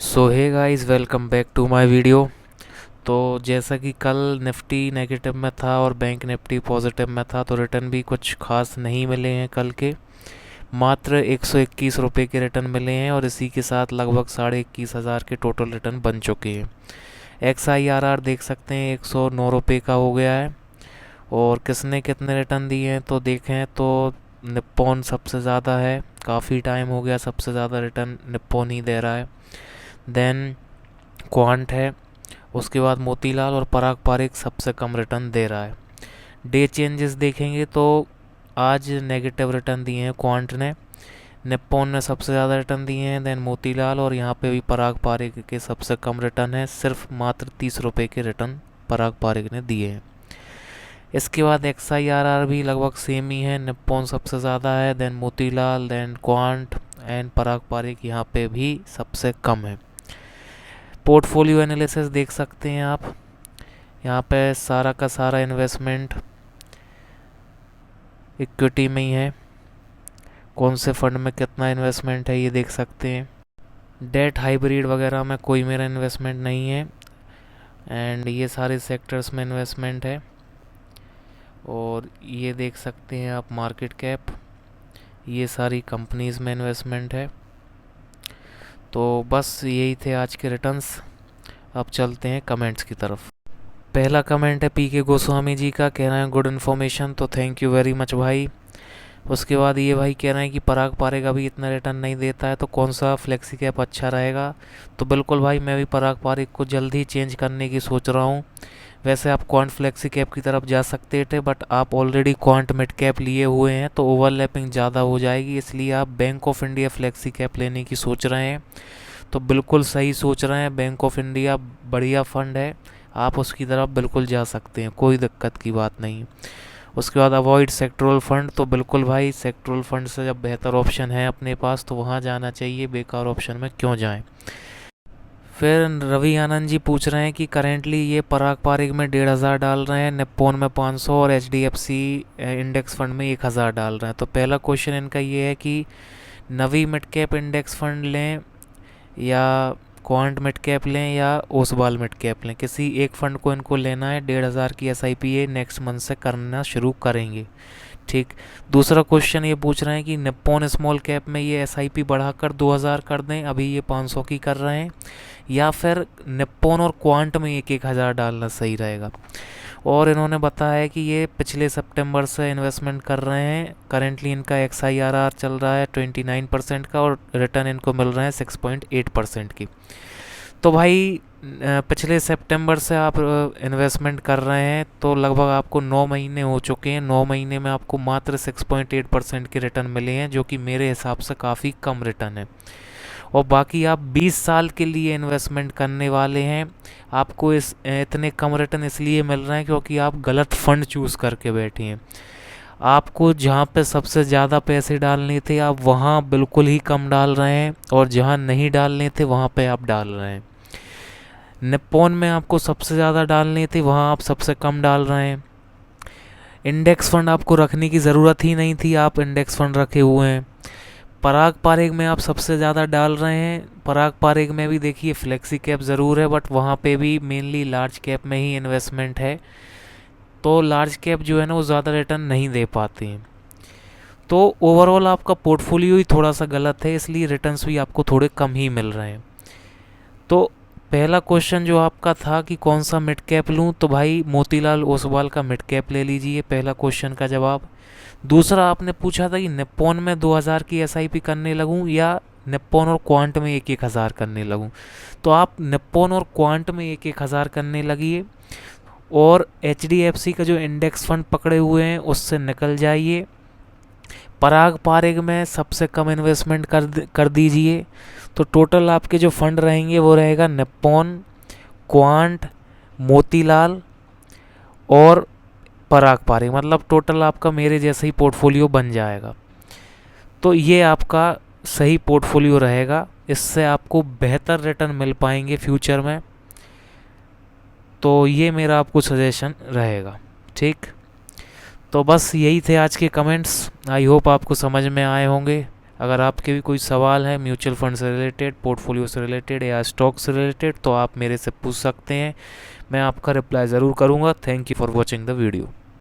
So hey guys, welcome back to my video. तो जैसा कि कल निफ्टी नेगेटिव में था और बैंक निफ्टी पॉजिटिव में था, तो रिटर्न भी कुछ खास नहीं मिले हैं कल के। मात्र 121 रुपये के रिटर्न मिले हैं और इसी के साथ लगभग 21,500 के टोटल रिटर्न बन चुके हैं। XIRR देख सकते हैं 109 रुपये का हो गया है। और किसने कितने रिटर्न दिए हैं तो देखें तो निप्पॉन सबसे ज़्यादा है। काफ़ी टाइम हो गया, सबसे ज़्यादा रिटर्न निप्पॉन ही दे रहा है। देन क्वांट है, उसके बाद मोतीलाल और पराग पारिक सबसे कम रिटर्न दे रहा है। डे चेंजेस देखेंगे तो आज नेगेटिव रिटर्न दिए हैं क्वांट ने। निप्पॉन ने सबसे ज़्यादा रिटर्न दिए हैं, देन मोतीलाल, और यहाँ पे भी पराग पारिक के सबसे कम रिटर्न है। सिर्फ मात्र 30 रुपये के रिटर्न पराग पारिक ने दिए हैं। इसके बाद XIRR भी लगभग सेम ही है। निप्पॉन सबसे ज़्यादा है, then Motilal, then Quant and Parag Parikh यहाँ पे भी सबसे कम है। पोर्टफोलियो एनालिसिस देख सकते हैं आप। यहाँ पे सारा का सारा इन्वेस्टमेंट इक्विटी में ही है। कौन से फंड में कितना इन्वेस्टमेंट है ये देख सकते हैं। डेट हाइब्रिड वगैरह में कोई मेरा इन्वेस्टमेंट नहीं है। एंड ये सारे सेक्टर्स में इन्वेस्टमेंट है। और ये देख सकते हैं आप मार्केट कैप, ये सारी कंपनीज़ में इन्वेस्टमेंट है। तो बस यही थे आज के रिटर्न्स। अब चलते हैं कमेंट्स की तरफ। पहला कमेंट है PK गोस्वामी जी का, कह रहे हैं गुड इन्फॉर्मेशन, तो थैंक यू वेरी मच भाई। उसके बाद ये भाई कह रहे हैं कि पराग पारिक अभी इतना रिटर्न नहीं देता है तो कौन सा फ्लेक्सी कैप अच्छा रहेगा। तो बिल्कुल भाई, मैं भी पराग पारिक को जल्द ही चेंज करने की सोच रहा हूँ। वैसे आप क्वांट फ्लेक्सी कैप की तरफ जा सकते थे, बट आप ऑलरेडी क्वांट मिड कैप लिए हुए हैं तो ओवरलैपिंग ज़्यादा हो जाएगी, इसलिए आप bank of India flexi cap लेने की सोच रहे हैं। तो बिल्कुल सही सोच रहे हैं। बैंक ऑफ इंडिया बढ़िया फ़ंड है, आप उसकी तरफ बिल्कुल जा सकते हैं, कोई दिक्कत की बात नहीं। उसके बाद अवॉइड सेक्टरल फंड, तो बिल्कुल भाई सेक्टरल फंड से जब बेहतर ऑप्शन है अपने पास तो वहाँ जाना चाहिए, बेकार ऑप्शन में क्यों जाएं। फिर रवि आनंद जी पूछ रहे हैं कि करेंटली ये पराग पारिक में 1,500 डाल रहे हैं, निप्पॉन में 500 और HDFC इंडेक्स फंड में 1,000 डाल रहे हैं। तो पहला क्वेश्चन इनका ये है कि नवी मिड कैप इंडेक्स फंड लें या क्वांट मिड कैप लें या ओसवाल मिड कैप लें। किसी एक फ़ंड को इनको लेना है। 1,500 की SIP ये नेक्स्ट मंथ से करना शुरू करेंगे। ठीक। दूसरा क्वेश्चन ये पूछ रहे हैं कि निप्पॉन स्मॉल कैप में ये SIP बढ़ाकर 2,000 कर दें, अभी ये 500 की कर रहे हैं, या फिर निप्पॉन और क्वांट में 1,000 डालना सही रहेगा। और इन्होंने बताया कि ये पिछले सितंबर से इन्वेस्टमेंट कर रहे हैं। करेंटली इनका XIRR चल रहा है 29% का और रिटर्न इनको मिल रहे हैं 6.8% की। तो भाई पिछले सितंबर से आप इन्वेस्टमेंट कर रहे हैं तो लगभग आपको 9 महीने हो चुके हैं। 9 महीने में आपको मात्र 6.8% के रिटर्न मिले हैं, जो कि मेरे हिसाब से काफ़ी कम रिटर्न है। और बाकी आप 20 साल के लिए इन्वेस्टमेंट करने वाले हैं, आपको इस इतने कम रिटर्न इसलिए मिल रहे हैं क्योंकि आप गलत फंड चूज़ करके बैठे हैं। आपको जहाँ पे सबसे ज़्यादा पैसे डालने थे आप वहाँ बिल्कुल ही कम डाल रहे हैं, और जहाँ नहीं डालने थे वहाँ पे आप डाल रहे हैं। निप्पॉन में आपको सबसे ज़्यादा डालने थे, वहाँ आप सबसे कम डाल रहे हैं। इंडेक्स फंड आपको रखने की ज़रूरत ही नहीं थी, आप इंडेक्स फंड रखे हुए हैं। पराग पारिक में आप सबसे ज़्यादा डाल रहे हैं। पराग पारिक में भी देखिए फ्लेक्सी कैप ज़रूर है, बट वहाँ पे भी मेनली लार्ज कैप में ही इन्वेस्टमेंट है, तो लार्ज कैप जो है ना वो ज़्यादा रिटर्न नहीं दे पाते हैं। तो ओवरऑल आपका पोर्टफोलियो ही थोड़ा सा गलत है, इसलिए रिटर्न्स भी आपको थोड़े कम ही मिल रहे हैं। तो पहला क्वेश्चन जो आपका था कि कौन सा मिड कैप लूँ, तो भाई मोतीलाल ओसवाल का मिड कैप ले लीजिए, पहला क्वेश्चन का जवाब। दूसरा आपने पूछा था कि निप्पॉन में 2,000 की SIP करने लगूँ या निप्पॉन और क्वांट में 1,000 करने लगूँ। तो आप निप्पॉन और क्वांट में 1,000 करने लगिए, और HDFC का जो इंडेक्स फंड पकड़े हुए हैं उससे निकल जाइए। पराग पारिक में सबसे कम इन्वेस्टमेंट कर दीजिए। तो टोटल आपके जो फंड रहेंगे वो रहेगा निप्पॉन, क्वांट, मोतीलाल और पराग पारिक, मतलब टोटल आपका मेरे जैसा ही पोर्टफोलियो बन जाएगा। तो ये आपका सही पोर्टफोलियो रहेगा, इससे आपको बेहतर रिटर्न मिल पाएंगे फ्यूचर में। तो ये मेरा आपको सजेशन रहेगा। ठीक। तो बस यही थे आज के कमेंट्स। आई होप आपको समझ में आए होंगे। अगर आपके भी कोई सवाल है म्यूचुअल फंड से रिलेटेड, पोर्टफोलियो से रिलेटेड या स्टॉक से रिलेटेड, तो आप मेरे से पूछ सकते हैं। मैं आपका रिप्लाई ज़रूर करूँगा। Thank you for watching the video.